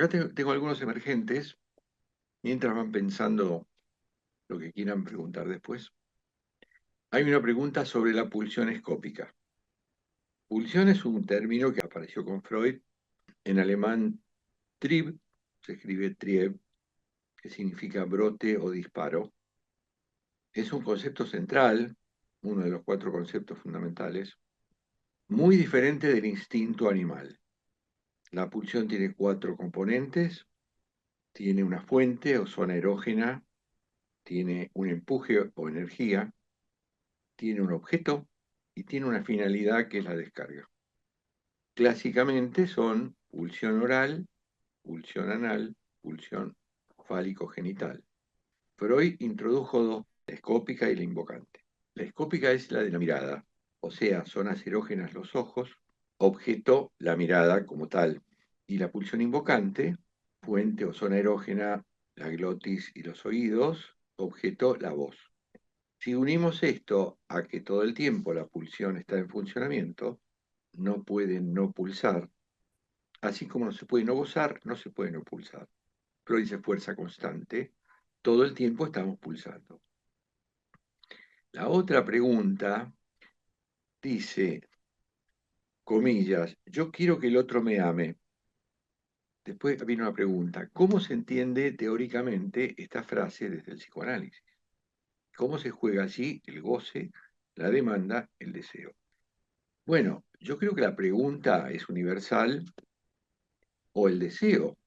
Acá tengo algunos emergentes, mientras van pensando lo que quieran preguntar después. Hay una pregunta sobre la pulsión escópica. Pulsión es un término que apareció con Freud. En alemán, Trieb, se escribe Trieb, que significa brote o disparo. Es un concepto central, uno de los cuatro conceptos fundamentales, muy diferente del instinto animal. La pulsión tiene cuatro componentes: tiene una fuente o zona erógena, tiene un empuje o energía, tiene un objeto y tiene una finalidad que es la descarga. Clásicamente son pulsión oral, pulsión anal, pulsión fálico-genital. Freud introdujo dos, la escópica y la invocante. La escópica es la de la mirada, o sea, zonas erógenas los ojos, objeto la mirada como tal. Y la pulsión invocante, fuente o zona erógena, la glotis y los oídos, objeto la voz. Si unimos esto a que todo el tiempo la pulsión está en funcionamiento, no puede no pulsar, así como no se puede no gozar, no se puede no pulsar. Freud dice fuerza constante, todo el tiempo estamos pulsando. La otra pregunta dice, comillas, yo quiero que el otro me ame. Después viene una pregunta, ¿cómo se entiende teóricamente esta frase desde el psicoanálisis? ¿Cómo se juega allí el goce, la demanda, el deseo? Bueno, yo creo que la pregunta es universal, o el deseo,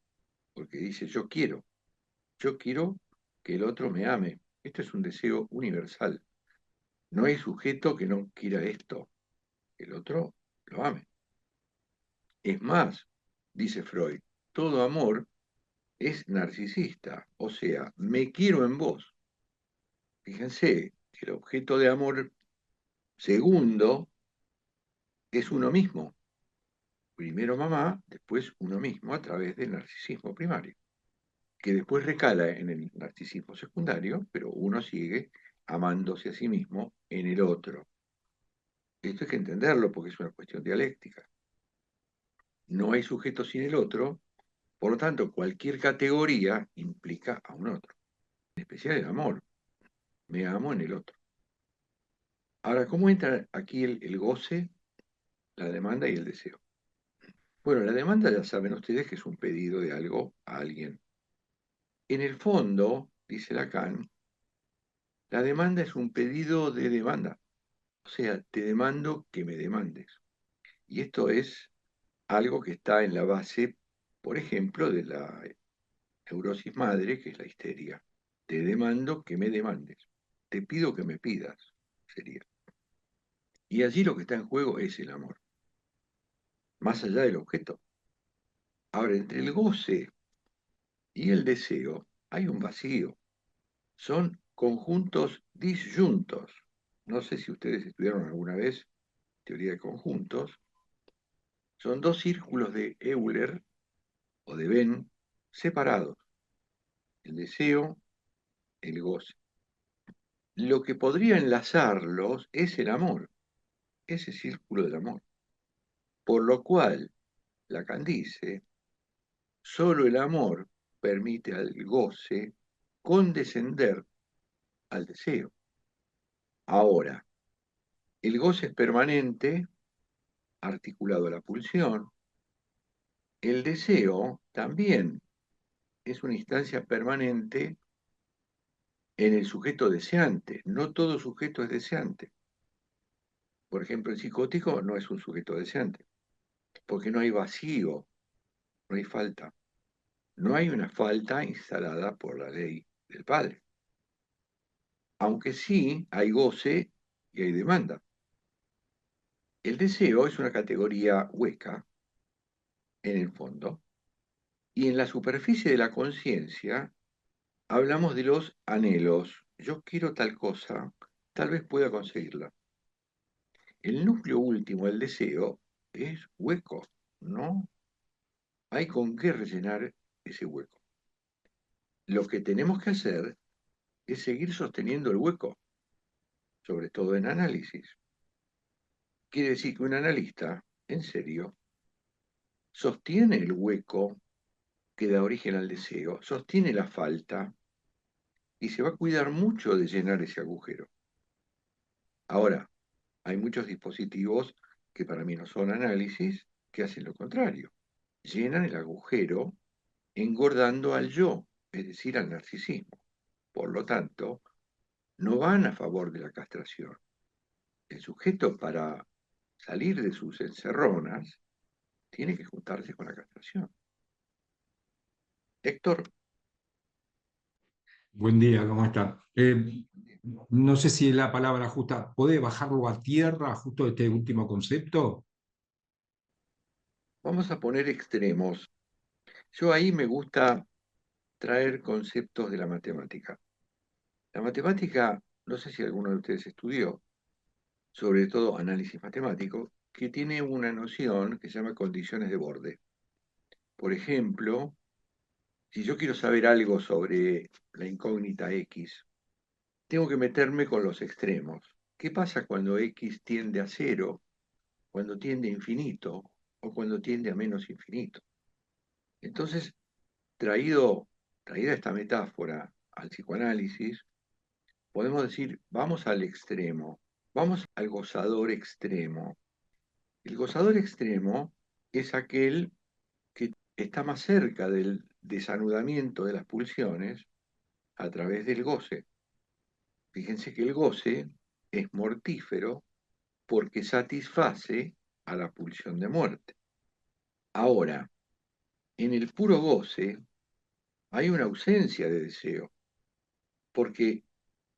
porque dice yo quiero que el otro me ame. Esto es un deseo universal. No hay sujeto que no quiera esto, que el otro lo ame. Es más, dice Freud, todo amor es narcisista, o sea, me quiero en vos. Fíjense que el objeto de amor segundo es uno mismo. Primero mamá, después uno mismo a través del narcisismo primario, que después recala en el narcisismo secundario, pero uno sigue amándose a sí mismo en el otro. Esto hay que entenderlo porque es una cuestión dialéctica. No hay sujeto sin el otro, por lo tanto, cualquier categoría implica a un otro, en especial el amor. Me amo en el otro. Ahora, ¿cómo entra aquí el goce, la demanda y el deseo? Bueno, la demanda ya saben ustedes que es un pedido de algo a alguien. En el fondo, dice Lacan, la demanda es un pedido de demanda. O sea, te demando que me demandes. Y esto es algo que está en la base, por ejemplo, de la neurosis madre, que es la histeria. Te demando que me demandes. Te pido que me pidas, sería. Y allí lo que está en juego es el amor, más allá del objeto. Ahora, entre el goce y el deseo hay un vacío. Son conjuntos disyuntos. No sé si ustedes estudiaron alguna vez teoría de conjuntos. Son dos círculos de Euler o de Venn separados. El deseo, el goce. Lo que podría enlazarlos es el amor, ese círculo del amor. Por lo cual, Lacan dice, solo el amor permite al goce condescender al deseo. Ahora, el goce es permanente, articulado a la pulsión. El deseo también es una instancia permanente en el sujeto deseante. No todo sujeto es deseante. Por ejemplo, el psicótico no es un sujeto deseante, porque no hay vacío, no hay falta. No hay una falta instalada por la ley del padre. Aunque sí hay goce y hay demanda. El deseo es una categoría hueca, en el fondo, y en la superficie de la conciencia hablamos de los anhelos. Yo quiero tal cosa, tal vez pueda conseguirla. El núcleo último, el deseo, es hueco, ¿no? Hay con qué rellenar ese hueco. Lo que tenemos que hacer es seguir sosteniendo el hueco, sobre todo en análisis. Quiere decir que un analista, en serio, sostiene el hueco que da origen al deseo sostiene la falta y se va a cuidar mucho de llenar ese agujero. Ahora, hay muchos dispositivos que para mí no son análisis, que hacen lo contrario. Llenan el agujero engordando al yo, es decir, al narcisismo. Por lo tanto, no van a favor de la castración. El sujeto para salir de sus encerronas tiene que juntarse con la castración. Héctor, Buen día, ¿cómo está? No sé si la palabra justa, ¿puede bajarlo a tierra justo este último concepto? vamos a poner extremos. Yo ahí me gusta traer conceptos de la matemática. La matemática, no sé si alguno de ustedes estudió, sobre todo análisis matemático, que tiene una noción que se llama condiciones de borde. Por ejemplo, si yo quiero saber algo sobre la incógnita X, tengo que meterme con los extremos. ¿Qué pasa cuando X tiende a cero, cuando tiende a infinito o cuando tiende a menos infinito? Entonces, traída esta metáfora al psicoanálisis, podemos decir, vamos al extremo, vamos al gozador extremo. El gozador extremo es aquel que está más cerca del desanudamiento de las pulsiones a través del goce. Fíjense que el goce es mortífero porque satisface a la pulsión de muerte. Ahora, en el puro goce hay una ausencia de deseo, porque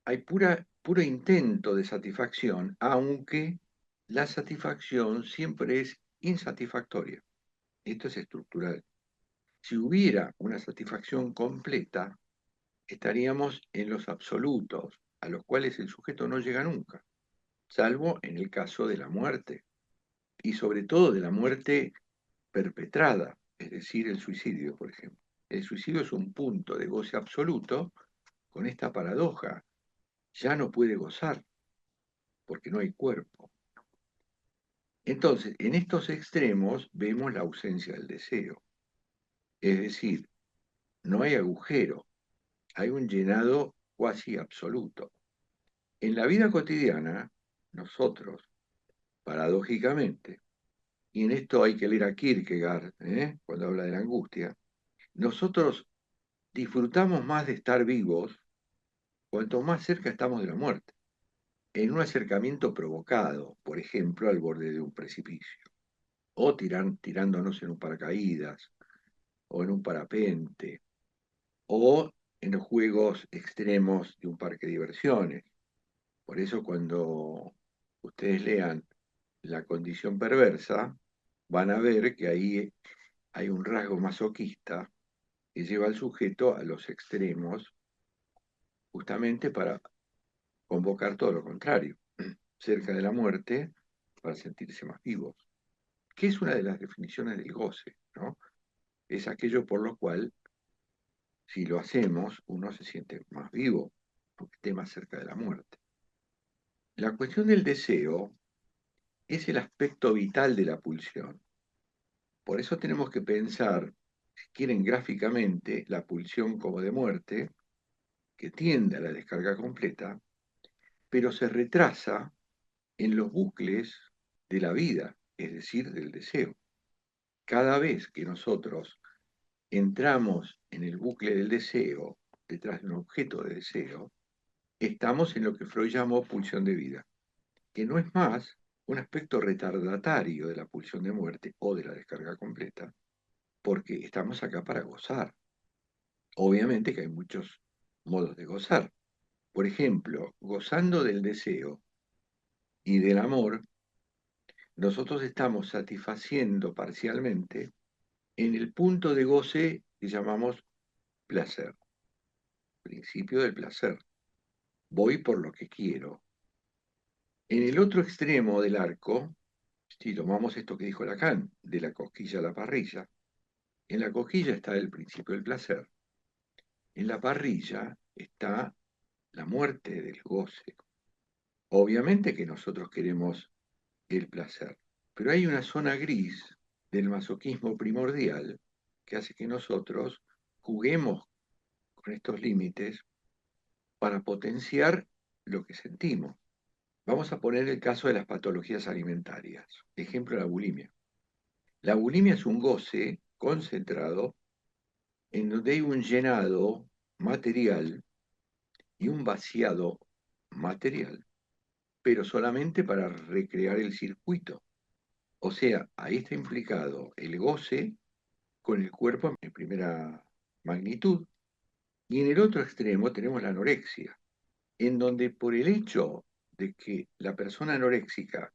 hay puro intento de satisfacción, aunque la satisfacción siempre es insatisfactoria. Esto es estructural. Si hubiera una satisfacción completa, estaríamos en los absolutos, a los cuales el sujeto no llega nunca, salvo en el caso de la muerte, y sobre todo de la muerte perpetrada, es decir, el suicidio, por ejemplo. El suicidio es un punto de goce absoluto con esta paradoja. Ya no puede gozar porque no hay cuerpo. Entonces, en estos extremos vemos la ausencia del deseo. Es decir, no hay agujero, hay un llenado cuasi absoluto. En la vida cotidiana, nosotros, paradójicamente, y en esto hay que leer a Kierkegaard, cuando habla de la angustia, nosotros disfrutamos más de estar vivos cuanto más cerca estamos de la muerte, en un acercamiento provocado, por ejemplo, al borde de un precipicio, o tirándonos en un paracaídas, o en un parapente, o en los juegos extremos de un parque de diversiones. Por eso cuando ustedes lean La condición perversa, van a ver que ahí hay un rasgo masoquista que lleva al sujeto a los extremos justamente para convocar todo lo contrario, cerca de la muerte para sentirse más vivos, que es una de las definiciones del goce, ¿no? Es aquello por lo cual, si lo hacemos, uno se siente más vivo, aunque esté más cerca de la muerte. La cuestión del deseo es el aspecto vital de la pulsión. Por eso tenemos que pensar, si quieren gráficamente, la pulsión como de muerte, que tiende a la descarga completa, pero se retrasa en los bucles de la vida, es decir, del deseo. Cada vez que nosotros entramos en el bucle del deseo, detrás de un objeto de deseo, estamos en lo que Freud llamó pulsión de vida, que no es más un aspecto retardatario de la pulsión de muerte o de la descarga completa, porque estamos acá para gozar. Obviamente que hay muchos modos de gozar. Por ejemplo, gozando del deseo y del amor, nosotros estamos satisfaciendo parcialmente en el punto de goce que llamamos placer, principio del placer. Voy por lo que quiero. En el otro extremo del arco, si tomamos esto que dijo Lacan, de la cosquilla a la parrilla, en la cosquilla está el principio del placer, en la parrilla está la muerte del goce. Obviamente que nosotros queremos el placer, pero hay una zona gris del masoquismo primordial que hace que nosotros juguemos con estos límites para potenciar lo que sentimos. Vamos a poner el caso de las patologías alimentarias. Ejemplo, la bulimia. La bulimia es un goce concentrado en donde hay un llenado material y un vaciado material, pero solamente para recrear el circuito. O sea, ahí está implicado el goce con el cuerpo en primera magnitud. Y en el otro extremo tenemos la anorexia, en donde por el hecho de que la persona anoréxica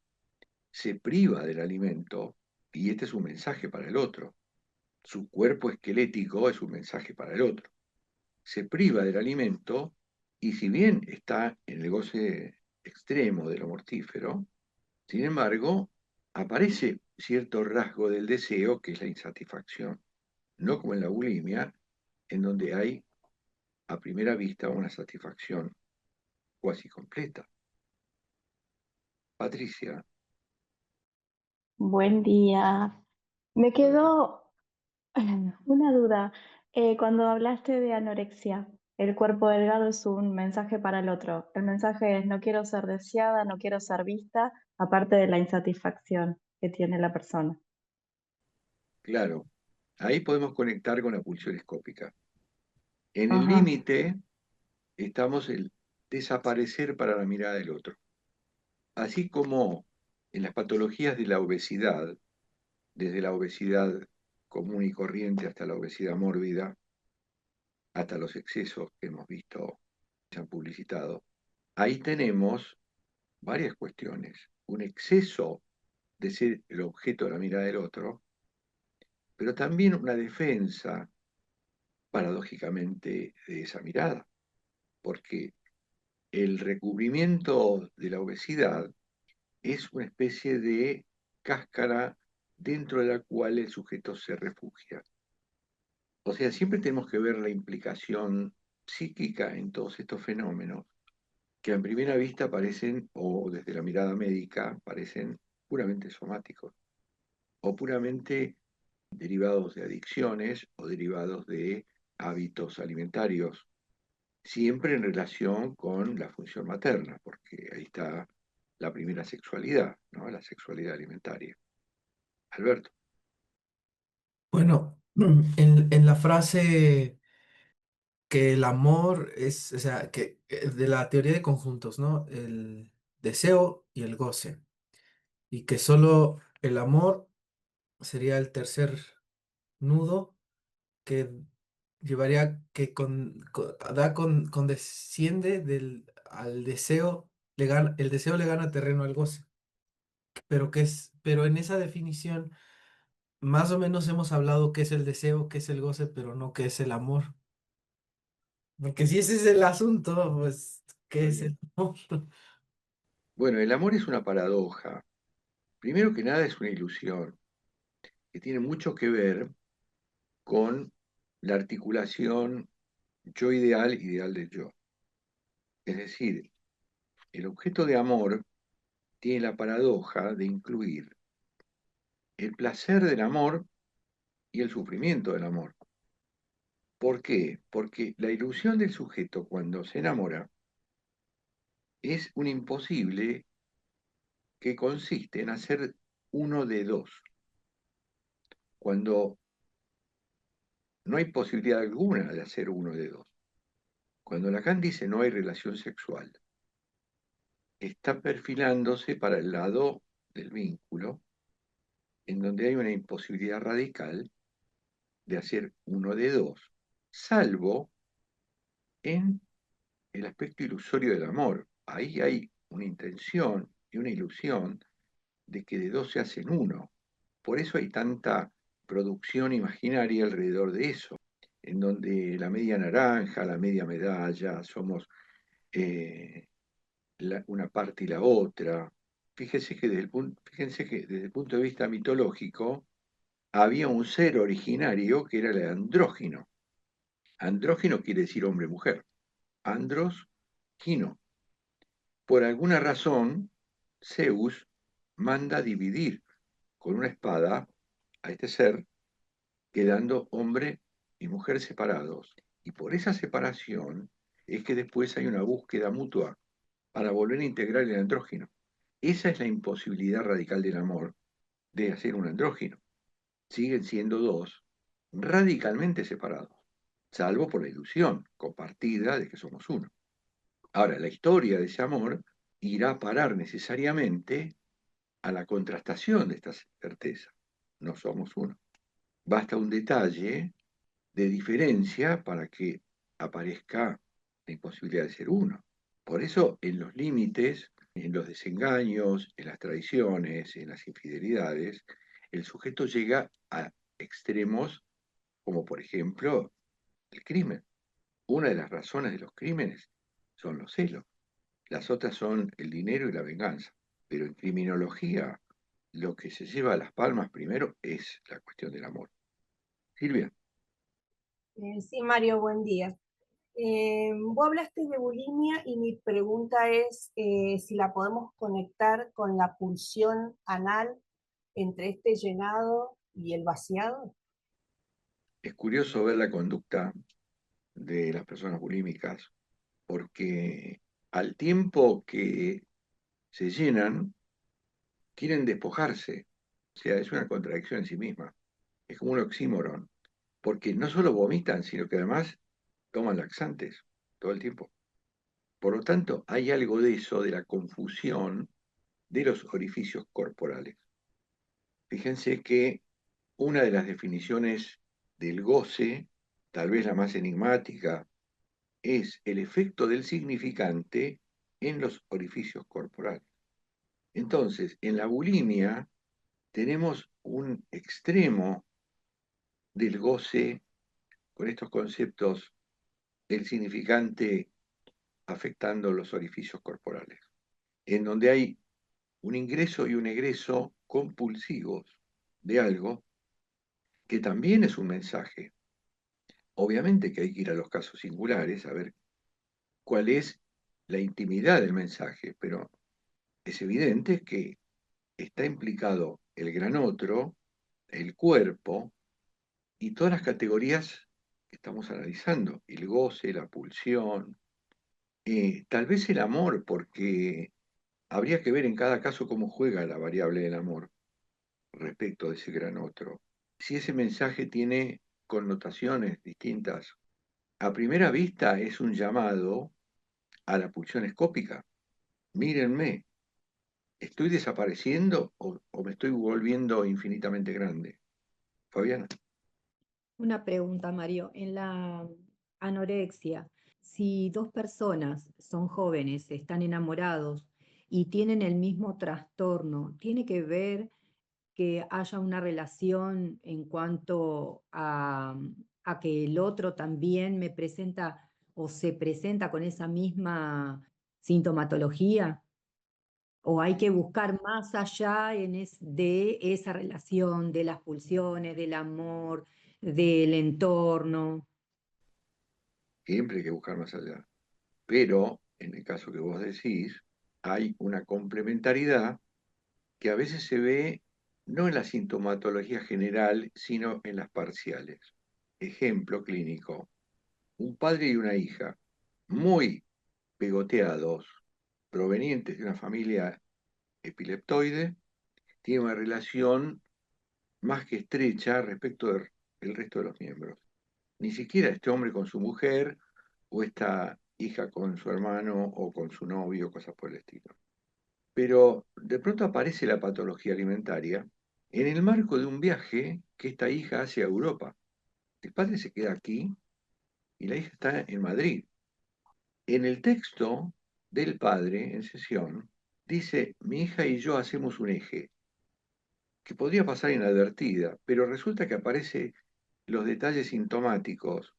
se priva del alimento, y este es un mensaje para el otro, su cuerpo esquelético es un mensaje para el otro, se priva del alimento y si bien está en el goce extremo de lo mortífero, sin embargo, aparece cierto rasgo del deseo que es la insatisfacción, no como en la bulimia, en donde hay a primera vista una satisfacción cuasi completa. Patricia, Buen día. Me quedó una duda. Cuando hablaste de anorexia, el cuerpo delgado es un mensaje para el otro. El mensaje es no quiero ser deseada, no quiero ser vista, aparte de la insatisfacción que tiene la persona. claro, ahí podemos conectar con la pulsión escópica. En el Ajá, límite estamos el desaparecer para la mirada del otro. Así como en las patologías de la obesidad, desde la obesidad común y corriente hasta la obesidad mórbida, hasta los excesos que hemos visto, se han publicitado, ahí tenemos varias cuestiones. Un exceso de ser el objeto de la mirada del otro, pero también una defensa, paradójicamente, de esa mirada, porque el recubrimiento de la obesidad es una especie de cáscara dentro de la cual el sujeto se refugia. O sea, siempre tenemos que ver la implicación psíquica en todos estos fenómenos que a primera vista parecen, o desde la mirada médica, parecen puramente somáticos o puramente derivados de adicciones o derivados de hábitos alimentarios, siempre en relación con la función materna, porque ahí está la primera sexualidad, ¿no? La sexualidad alimentaria. Alberto, Bueno, en la frase que el amor es, o sea, que de la teoría de conjuntos, ¿no? El deseo y el goce. Y que solo el amor sería el tercer nudo que llevaría, que condesciende al deseo, el deseo le gana terreno al goce. Pero en esa definición, más o menos hemos hablado qué es el deseo, qué es el goce, pero no qué es el amor. Porque si ese es el asunto, pues, está ¿qué es bien. el amor? Bueno, el amor es una paradoja. Primero que nada es una ilusión que tiene mucho que ver con la articulación yo ideal, ideal del yo. Es decir, el objeto de amor tiene la paradoja de incluir el placer del amor y el sufrimiento del amor. ¿Por qué? Porque la ilusión del sujeto cuando se enamora es un imposible que consiste en hacer uno de dos. Cuando no hay posibilidad alguna de hacer uno de dos. Cuando Lacan dice no hay relación sexual, está perfilándose para el lado del vínculo, en donde hay una imposibilidad radical de hacer uno de dos, salvo en el aspecto ilusorio del amor. Ahí hay una intención y una ilusión de que de dos se hacen uno. Por eso hay tanta producción imaginaria alrededor de eso, en donde la media naranja, la media medalla, somos eh, una parte y la otra. Fíjense que desde el punto de vista mitológico había un ser originario que era el andrógino. Andrógino quiere decir hombre-mujer. Andros, gino. Por alguna razón, Zeus manda dividir con una espada a este ser quedando hombre y mujer separados. Y por esa separación es que después hay una búsqueda mutua para volver a integrar el andrógino. Esa es la imposibilidad radical del amor de hacer un andrógino. Siguen siendo dos radicalmente separados, salvo por la ilusión compartida de que somos uno. Ahora, la historia de ese amor irá a parar necesariamente a la contrastación de esta certeza. No somos uno. Basta un detalle de diferencia para que aparezca la imposibilidad de ser uno. Por eso, en los límites, en los desengaños, en las traiciones, en las infidelidades, el sujeto llega a extremos como, por ejemplo, el crimen. Una de las razones de los crímenes son los celos. Las otras son el dinero y la venganza. Pero en criminología, lo que se lleva a las palmas primero es la cuestión del amor. Silvia. Sí, Mario, buen día. Vos hablaste de bulimia y mi pregunta es si la podemos conectar con la pulsión anal entre este llenado y el vaciado. Es curioso ver la conducta de las personas bulímicas, porque al tiempo que se llenan, quieren despojarse. O sea, es una contradicción en sí misma. Es como un oxímoron, porque no solo vomitan, sino que además toman laxantes todo el tiempo. Por lo tanto, hay algo de eso, de la confusión de los orificios corporales. Fíjense que una de las definiciones del goce, tal vez la más enigmática, es el efecto del significante en los orificios corporales. Entonces, en la bulimia tenemos un extremo del goce con estos conceptos del significante afectando los orificios corporales, en donde hay un ingreso y un egreso compulsivos de algo que también es un mensaje. Obviamente que hay que ir a los casos singulares a ver cuál es la intimidad del mensaje, pero es evidente que está implicado el gran otro, el cuerpo y todas las categorías que estamos analizando, el goce, la pulsión, tal vez el amor, porque habría que ver en cada caso cómo juega la variable del amor respecto de ese gran otro. Si ese mensaje tiene connotaciones distintas, a primera vista es un llamado a la pulsión escópica. Mírenme, ¿estoy desapareciendo o me estoy volviendo infinitamente grande? Fabiana. Una pregunta, Mario. En la anorexia, si dos personas son jóvenes, están enamorados y tienen el mismo trastorno, ¿tiene que ver que haya una relación en cuanto a que el otro también me presenta o se presenta con esa misma sintomatología? ¿O hay que buscar más allá de esa relación, de las pulsiones, del amor, del entorno? Siempre hay que buscar más allá. Pero, en el caso que vos decís, hay una complementariedad que a veces se ve no en la sintomatología general, sino en las parciales. Ejemplo clínico, un padre y una hija muy pegoteados, provenientes de una familia epileptoide, tienen una relación más que estrecha respecto del resto de los miembros. Ni siquiera este hombre con su mujer o esta hija con su hermano o con su novio, cosas por el estilo. Pero de pronto aparece la patología alimentaria en el marco de un viaje que esta hija hace a Europa. El padre se queda aquí y la hija está en Madrid. En el texto del padre en sesión dice, mi hija y yo hacemos un eje, que podría pasar inadvertida, pero resulta que aparece los detalles sintomáticos.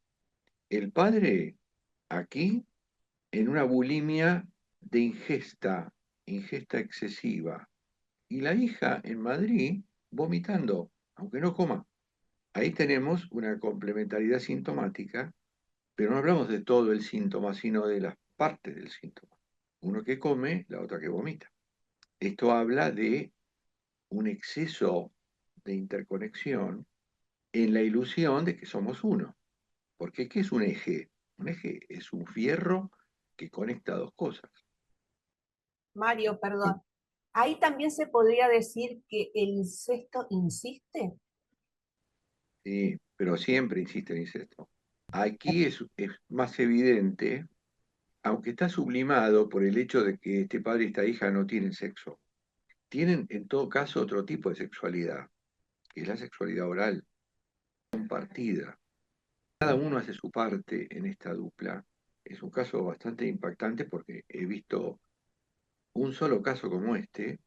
El padre aquí en una bulimia de ingesta excesiva, y la hija en Madrid vomitando, aunque no coma. Ahí tenemos una complementariedad sintomática, pero no hablamos de todo el síntoma, sino de las partes del síntoma. Uno que come, la otra que vomita. Esto habla de un exceso de interconexión en la ilusión de que somos uno. Porque ¿qué es un eje? Un eje es un fierro que conecta dos cosas. Mario, perdón. Ahí también se podría decir que el incesto insiste. Sí, pero siempre insiste en incesto. Aquí es más evidente, aunque está sublimado por el hecho de que este padre y esta hija no tienen sexo. Tienen en todo caso otro tipo de sexualidad, que es la sexualidad oral, compartida. Cada uno hace su parte en esta dupla. Es un caso bastante impactante porque he visto un solo caso como este,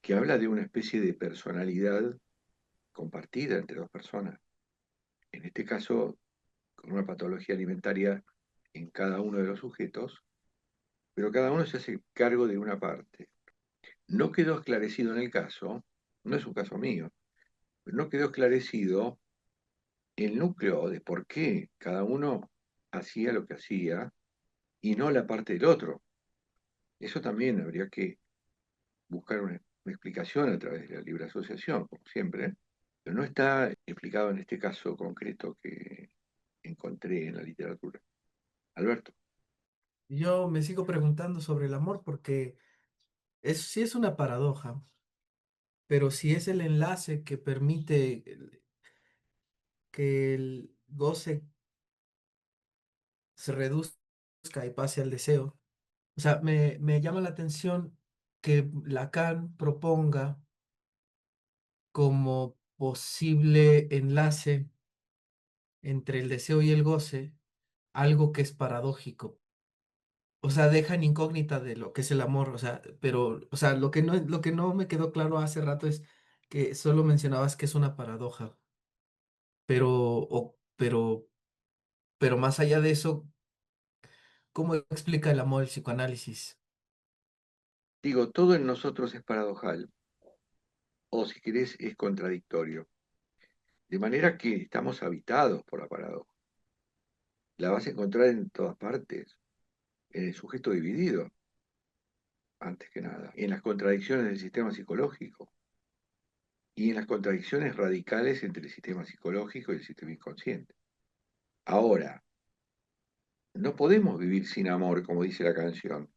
que habla de una especie de personalidad compartida entre dos personas. En este caso, con una patología alimentaria en cada uno de los sujetos, pero cada uno se hace cargo de una parte. No quedó esclarecido en el caso, no es un caso mío, pero no quedó esclarecido el núcleo de por qué cada uno hacía lo que hacía y no la parte del otro. Eso también habría que buscar una explicación a través de la libre asociación, como siempre, pero no está explicado en este caso concreto que encontré en la literatura. Alberto. Yo me sigo preguntando sobre el amor porque sí es una paradoja, pero si es el enlace que permite que el goce se reduzca y pase al deseo. O sea, me llama la atención que Lacan proponga como posible enlace entre el deseo y el goce algo que es paradójico. O sea, deja en incógnita de lo que es el amor, o sea, pero, o sea, lo que no me quedó claro hace rato es que solo mencionabas que es una paradoja, pero, pero más allá de eso, ¿cómo explica el amor el psicoanálisis? Digo, todo en nosotros es paradojal, o si querés, es contradictorio. De manera que estamos habitados por la paradoja. La vas a encontrar en todas partes, en el sujeto dividido, antes que nada, en las contradicciones del sistema psicológico y en las contradicciones radicales entre el sistema psicológico y el sistema inconsciente. Ahora, no podemos vivir sin amor, como dice la canción,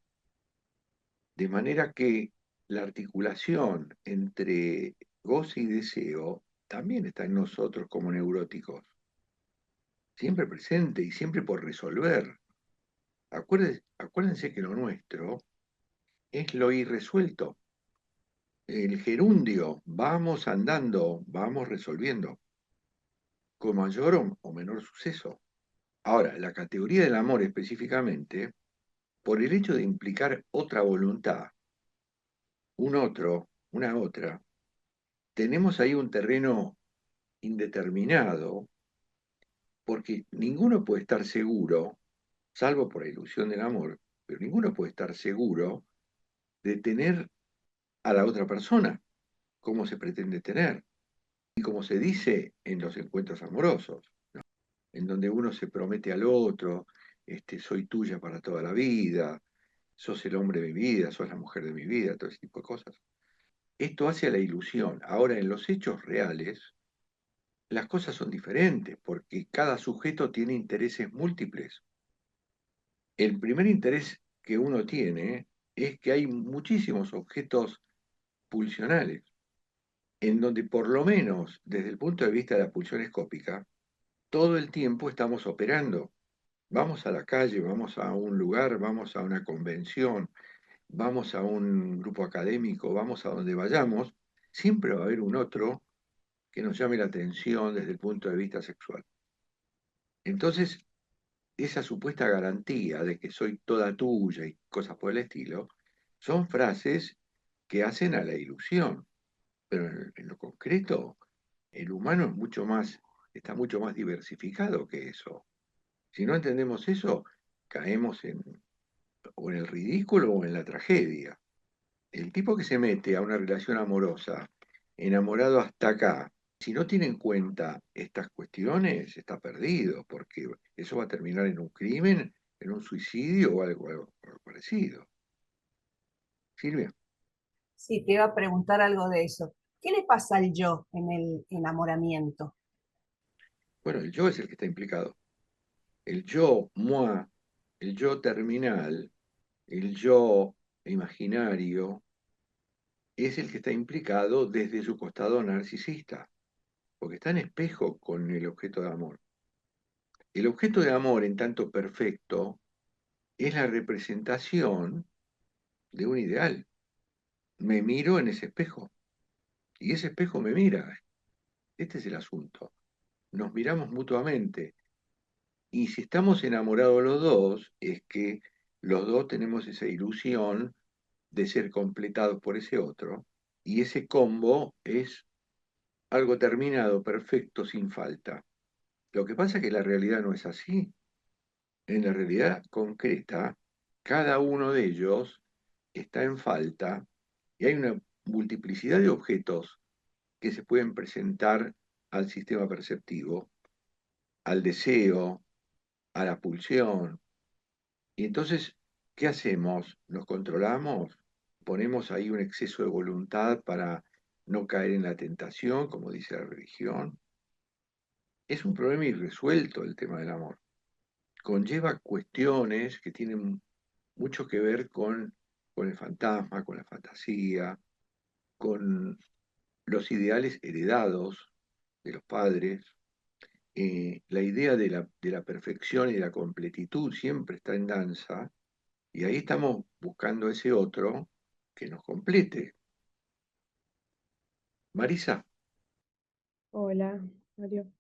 de manera que la articulación entre goce y deseo también está en nosotros como neuróticos, siempre presente y siempre por resolver. Acuérdense que lo nuestro es lo irresuelto, el gerundio, vamos andando, vamos resolviendo, con mayor o menor suceso. Ahora, la categoría del amor específicamente, por el hecho de implicar otra voluntad, un otro, una otra, tenemos ahí un terreno indeterminado, porque ninguno puede estar seguro, salvo por la ilusión del amor, pero ninguno puede estar seguro de tener a la otra persona, como se pretende tener, y como se dice en los encuentros amorosos, en donde uno se promete al otro, soy tuya para toda la vida, sos el hombre de mi vida, sos la mujer de mi vida, todo ese tipo de cosas. Esto hace a la ilusión. Ahora, en los hechos reales, las cosas son diferentes, porque cada sujeto tiene intereses múltiples. El primer interés que uno tiene es que hay muchísimos objetos pulsionales, en donde por lo menos desde el punto de vista de la pulsión escópica, todo el tiempo estamos operando. Vamos a la calle, vamos a un lugar, vamos a una convención, vamos a un grupo académico, vamos a donde vayamos, siempre va a haber un otro que nos llame la atención desde el punto de vista sexual. Entonces, esa supuesta garantía de que soy toda tuya y cosas por el estilo, son frases que hacen a la ilusión, pero en lo concreto, el humano es mucho más, está mucho más diversificado que eso. Si no entendemos eso, caemos o en el ridículo o en la tragedia. El tipo que se mete a una relación amorosa, enamorado hasta acá, si no tiene en cuenta estas cuestiones, está perdido, porque eso va a terminar en un crimen, en un suicidio o algo parecido. Silvia, Sí, te iba a preguntar algo de eso. ¿Qué le pasa al yo en el enamoramiento? Bueno, el yo es el que está implicado. El yo, moi, el yo terminal, el yo imaginario, es el que está implicado desde su costado narcisista, porque está en espejo con el objeto de amor. El objeto de amor, en tanto perfecto, es la representación de un ideal. Me miro en ese espejo y ese espejo me mira. Este es el asunto. Nos miramos mutuamente. Y si estamos enamorados los dos, es que los dos tenemos esa ilusión de ser completados por ese otro. Y ese combo es algo terminado, perfecto, sin falta. Lo que pasa es que la realidad no es así. En la realidad concreta, cada uno de ellos está en falta y hay una multiplicidad de objetos que se pueden presentar al sistema perceptivo, al deseo, a la pulsión. Y entonces, ¿qué hacemos? ¿Nos controlamos? ¿Ponemos ahí un exceso de voluntad para no caer en la tentación, como dice la religión? Es un problema irresuelto el tema del amor. Conlleva cuestiones que tienen mucho que ver con el fantasma, con la fantasía, con los ideales heredados de los padres. La idea de la perfección y de la completitud siempre está en danza, y ahí estamos buscando ese otro que nos complete. Marisa, Hola, Mario.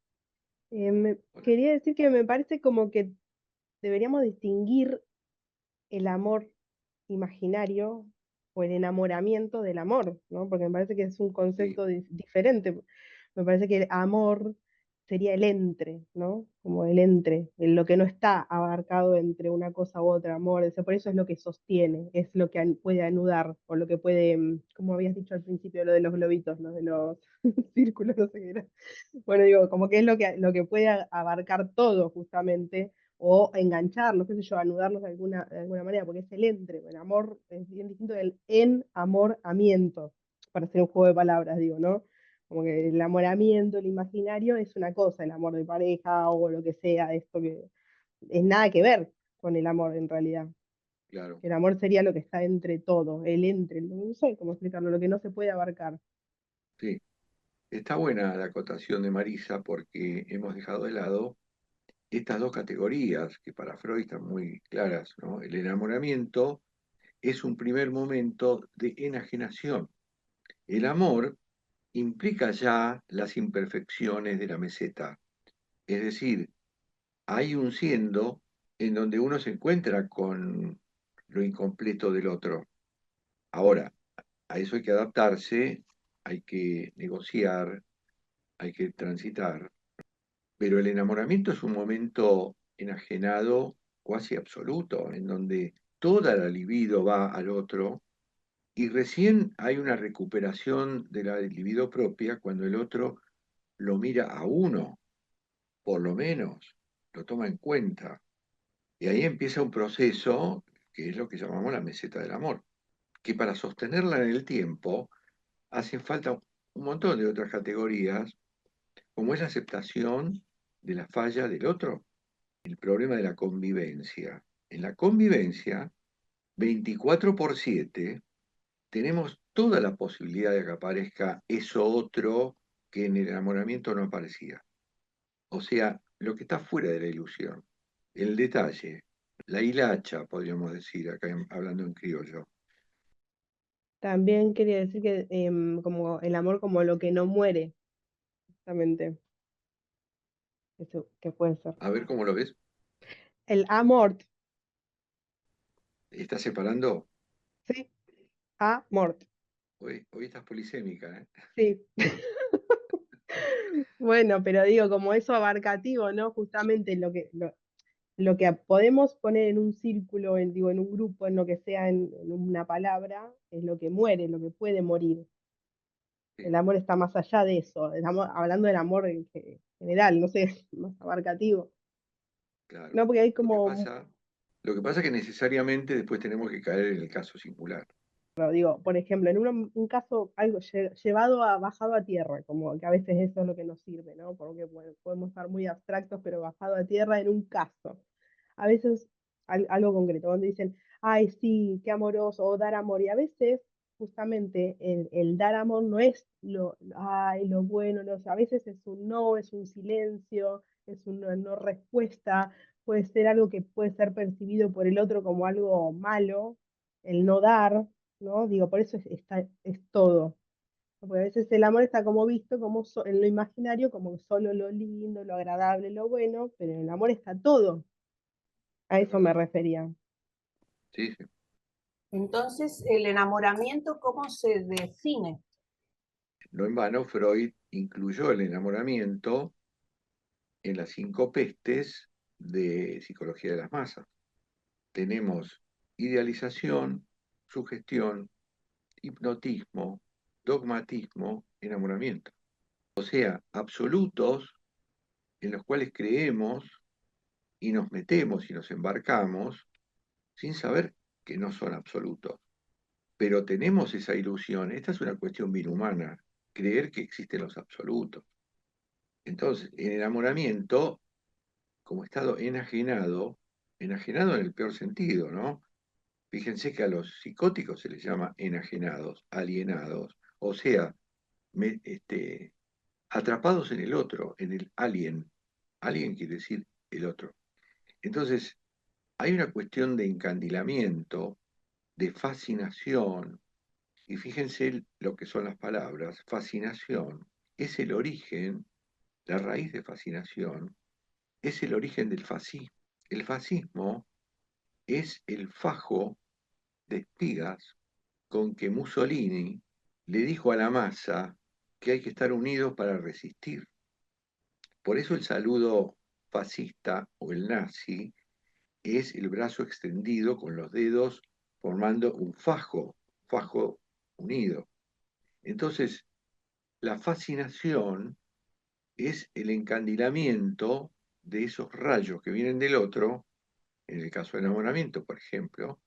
hola. Quería decir que me parece como que deberíamos distinguir el amor imaginario o el enamoramiento del amor, ¿no? Porque me parece que es un Sí, concepto diferente. Me parece que el amor sería el entre, ¿no? Como el entre, en lo que no está abarcado entre una cosa u otra, amor. Por eso es lo que sostiene, es lo que puede anudar, o lo que puede, como habías dicho al principio, lo de los globitos, lo de los círculos, no sé qué era. Bueno, digo, como que es lo que puede abarcar todo, justamente, o engancharnos, qué sé yo, anudarnos de alguna manera, porque es el entre. El amor es bien distinto del enamoramiento, para hacer un juego de palabras, digo, ¿no? Como que el enamoramiento, el imaginario es una cosa, el amor de pareja o lo que sea, esto que es nada que ver con el amor en realidad. claro, El amor sería lo que está entre todo, el entre, no sé cómo explicarlo, lo que no se puede abarcar. sí. Está buena la acotación de Marisa porque hemos dejado de lado estas dos categorías que para Freud están muy claras, ¿no? El enamoramiento es un primer momento de enajenación. El amor implica ya las imperfecciones de la meseta, es decir, hay un siendo en donde uno se encuentra con lo incompleto del otro. Ahora, a eso hay que adaptarse, hay que negociar, hay que transitar, pero el enamoramiento es un momento enajenado, cuasi absoluto, en donde toda la libido va al otro y recién hay una recuperación de la libido propia cuando el otro lo mira a uno, por lo menos, lo toma en cuenta. Y ahí empieza un proceso que es lo que llamamos la meseta del amor, que para sostenerla en el tiempo hace falta un montón de otras categorías, como es la aceptación de la falla del otro, el problema de la convivencia. En la convivencia, 24/7, tenemos toda la posibilidad de que aparezca eso otro que en el enamoramiento no aparecía. O sea, lo que está fuera de la ilusión, el detalle, la hilacha, podríamos decir, acá hablando en criollo. También quería decir que como el amor como lo que no muere, justamente, eso que puede ser. A ver cómo lo ves. El amor, ¿Estás separando? ¿sí? Amor, Hoy estás polisémica, ¿eh? sí. Bueno, pero digo, como eso abarcativo, ¿no? Justamente lo que podemos poner en un círculo, digo, en un grupo, en lo que sea, en una palabra, es lo que muere, lo que puede morir. Sí, El amor está más allá de eso. Hablando del amor en general, no sé, más abarcativo. claro. No, porque hay Lo que como, pasa, lo que pasa es que necesariamente después tenemos que caer en el caso singular. Digo, por ejemplo, en un caso algo bajado a tierra, como que a veces eso es lo que nos sirve, ¿no? Porque podemos estar muy abstractos, pero bajado a tierra en un caso. A veces algo concreto, donde dicen, ay, sí, qué amoroso, o dar amor, y a veces justamente el dar amor no es ay, lo bueno, no, o sea, a veces es un no, es un silencio, es una no respuesta, puede ser algo que puede ser percibido por el otro como algo malo, el no dar, ¿no? Digo, por eso es todo. Porque a veces el amor está como visto como en lo imaginario, como solo lo lindo, lo agradable, lo bueno, pero en el amor está todo. A eso me refería. Sí, sí. Entonces, el enamoramiento, ¿cómo se define? No en vano, Freud incluyó el enamoramiento en las 5 pestes de psicología de las masas. Tenemos idealización, sugestión, hipnotismo, dogmatismo, enamoramiento. O sea, absolutos en los cuales creemos y nos metemos y nos embarcamos sin saber que no son absolutos. Pero tenemos esa ilusión. Esta es una cuestión bien humana, creer que existen los absolutos. Entonces, el enamoramiento, como estado enajenado en el peor sentido, ¿no? Fíjense que a los psicóticos se les llama enajenados, alienados, o sea, atrapados en el otro, en el alien. Alien quiere decir el otro. Entonces, hay una cuestión de encandilamiento, de fascinación, y fíjense lo que son las palabras. Fascinación es el origen, la raíz de fascinación, es el origen del fascismo. El fascismo es el fajo de espigas con que Mussolini le dijo a la masa que hay que estar unidos para resistir. Por eso el saludo fascista o el nazi es el brazo extendido con los dedos formando un fajo unido. Entonces, la fascinación es el encandilamiento de esos rayos que vienen del otro, en el caso de enamoramiento, por ejemplo,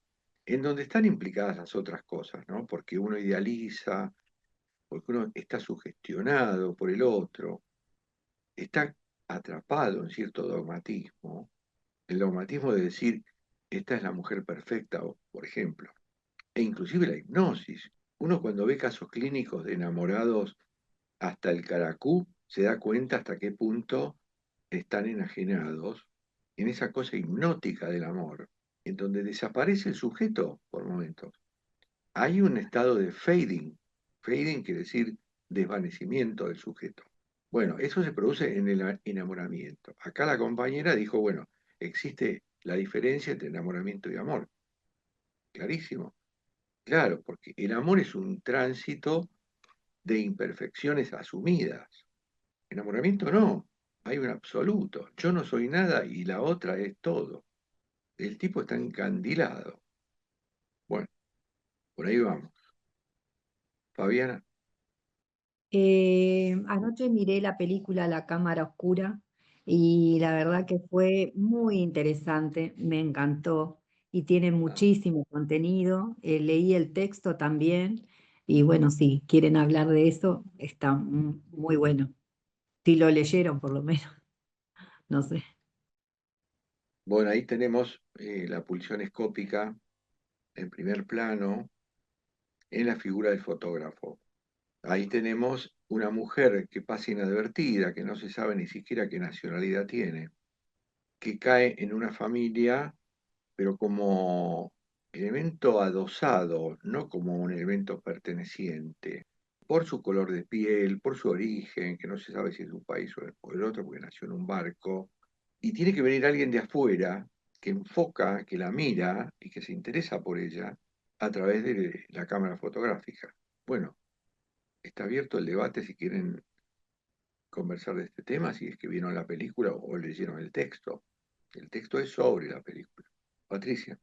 en donde están implicadas las otras cosas, ¿no? Porque uno idealiza, porque uno está sugestionado por el otro, está atrapado en cierto dogmatismo, el dogmatismo de decir, esta es la mujer perfecta, por ejemplo, e inclusive la hipnosis. Uno cuando ve casos clínicos de enamorados hasta el caracú, se da cuenta hasta qué punto están enajenados en esa cosa hipnótica del amor, en donde desaparece el sujeto por momentos. Hay un estado de fading. Fading quiere decir desvanecimiento del sujeto. Bueno, eso se produce en el enamoramiento. Acá la compañera dijo, bueno, existe la diferencia entre enamoramiento y amor. Clarísimo. Claro, porque el amor es un tránsito de imperfecciones asumidas. Enamoramiento no, hay un absoluto. Yo no soy nada y la otra es todo. El tipo está encandilado. Bueno, por ahí vamos. Fabiana, Anoche miré la película La Cámara Oscura y la verdad que fue muy interesante, me encantó y tiene muchísimo contenido. Leí el texto también y bueno, si quieren hablar de eso, está muy bueno. Si lo leyeron por lo menos, no sé. bueno, ahí tenemos la pulsión escópica en primer plano en la figura del fotógrafo. Ahí tenemos una mujer que pasa inadvertida, que no se sabe ni siquiera qué nacionalidad tiene, que cae en una familia, pero como elemento adosado, no como un elemento perteneciente, por su color de piel, por su origen, que no se sabe si es de un país o el otro, porque nació en un barco, y tiene que venir alguien de afuera que enfoca, que la mira y que se interesa por ella a través de la cámara fotográfica. Bueno, está abierto el debate si quieren conversar de este tema, si es que vieron la película o leyeron el texto. El texto es sobre la película. Patricia.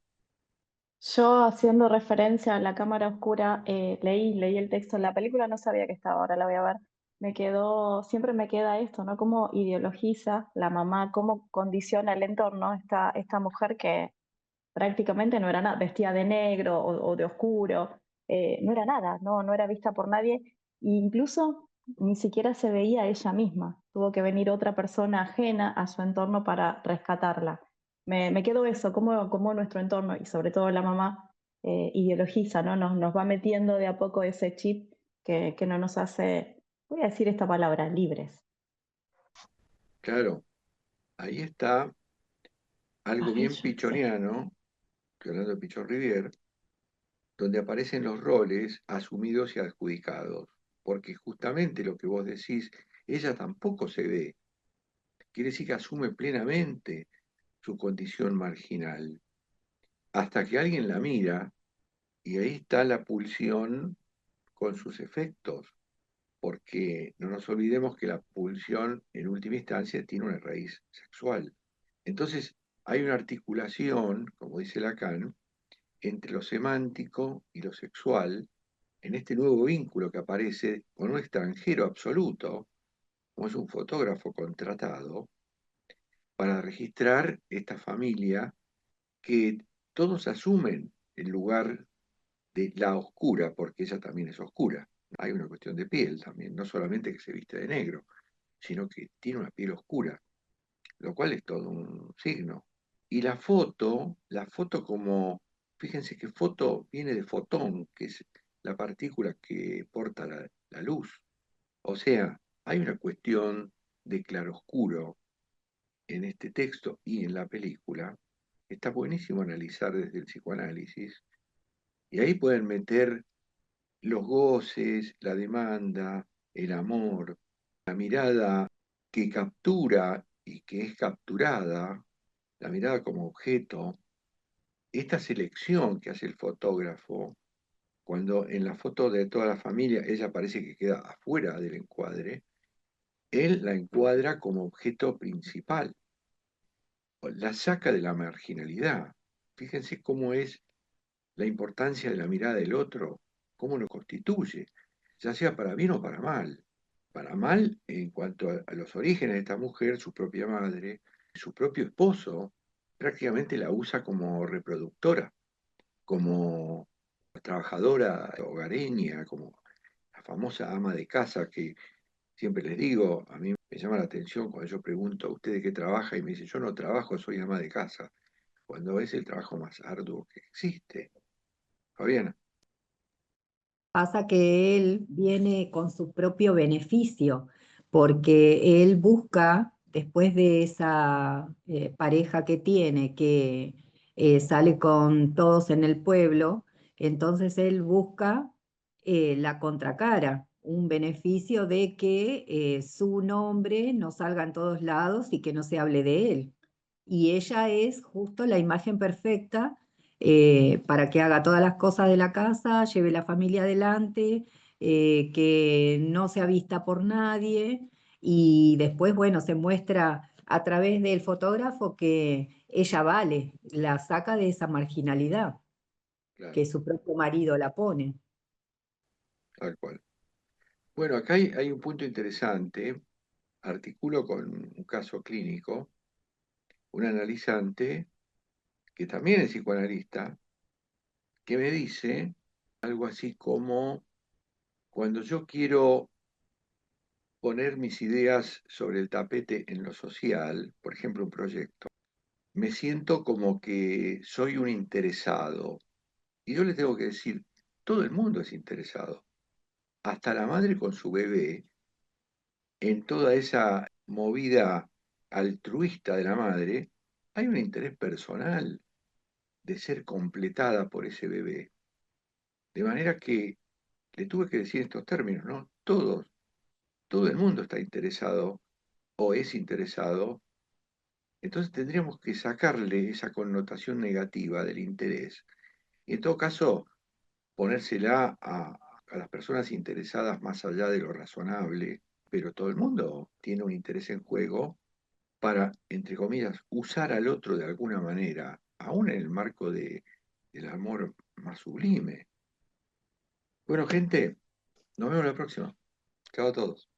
Yo haciendo referencia a la cámara oscura, leí el texto en la película, no sabía que estaba, ahora la voy a ver. Siempre me queda esto, ¿no? Cómo ideologiza la mamá, cómo condiciona el entorno esta mujer que prácticamente no era nada, vestía de negro o de oscuro, no era nada, no era vista por nadie, e incluso ni siquiera se veía ella misma. Tuvo que venir otra persona ajena a su entorno para rescatarla. Me quedó eso, cómo nuestro entorno, y sobre todo la mamá, ideologiza, ¿no? Nos va metiendo de a poco ese chip que no nos hace, voy a decir esta palabra, libres. Claro, ahí está algo Ay, bien yo no sé. pichoniano, que hablando de Pichon Rivière, donde aparecen los roles asumidos y adjudicados. Porque justamente lo que vos decís, ella tampoco se ve. Quiere decir que asume plenamente su condición marginal. Hasta que alguien la mira, y ahí está la pulsión con sus efectos. Porque no nos olvidemos que la pulsión en última instancia tiene una raíz sexual. Entonces, hay una articulación, como dice Lacan, entre lo semántico y lo sexual, en este nuevo vínculo que aparece con un extranjero absoluto, como es un fotógrafo contratado, para registrar esta familia que todos asumen el lugar de la oscura, porque ella también es oscura. Hay una cuestión de piel también, no solamente que se viste de negro, sino que tiene una piel oscura, lo cual es todo un signo. Y la foto como, fíjense que foto viene de fotón, que es la partícula que porta la luz. O sea, hay una cuestión de claroscuro en este texto y en la película. Está buenísimo analizar desde el psicoanálisis. Y ahí pueden meter los goces, la demanda, el amor, la mirada que captura y que es capturada, la mirada como objeto, esta selección que hace el fotógrafo, cuando en la foto de toda la familia ella parece que queda afuera del encuadre, él la encuadra como objeto principal, la saca de la marginalidad. Fíjense cómo es la importancia de la mirada del otro, cómo lo constituye, ya sea para bien o para mal. Para mal en cuanto a los orígenes de esta mujer, su propia madre, su propio esposo, prácticamente la usa como reproductora, como trabajadora hogareña, como la famosa ama de casa que siempre les digo, a mí me llama la atención cuando yo pregunto, ¿usted de qué trabaja? Y me dice, yo no trabajo, soy ama de casa, cuando es el trabajo más arduo que existe. Fabiana. Pasa que él viene con su propio beneficio, porque él busca, después de esa pareja que tiene, que sale con todos en el pueblo, entonces él busca la contracara, un beneficio de que su nombre no salga en todos lados y que no se hable de él. Y ella es justo la imagen perfecta para que haga todas las cosas de la casa, lleve la familia adelante, que no sea vista por nadie y después, bueno, se muestra a través del fotógrafo que ella vale, la saca de esa marginalidad Claro, que su propio marido la pone. tal cual. Bueno, acá hay un punto interesante. Articulo con un caso clínico, un analizante que también es psicoanalista, que me dice algo así como, cuando yo quiero poner mis ideas sobre el tapete en lo social, por ejemplo, un proyecto, me siento como que soy un interesado. Y yo le tengo que decir, todo el mundo es interesado, hasta la madre con su bebé, en toda esa movida altruista de la madre, hay un interés personal de ser completada por ese bebé. De manera que le tuve que decir estos términos, ¿no? Todo el mundo está interesado o es interesado, entonces tendríamos que sacarle esa connotación negativa del interés y en todo caso ponérsela a las personas interesadas más allá de lo razonable, pero todo el mundo tiene un interés en juego para, entre comillas, usar al otro de alguna manera, aún en el marco del amor más sublime. Bueno, gente, nos vemos la próxima. Chao a todos.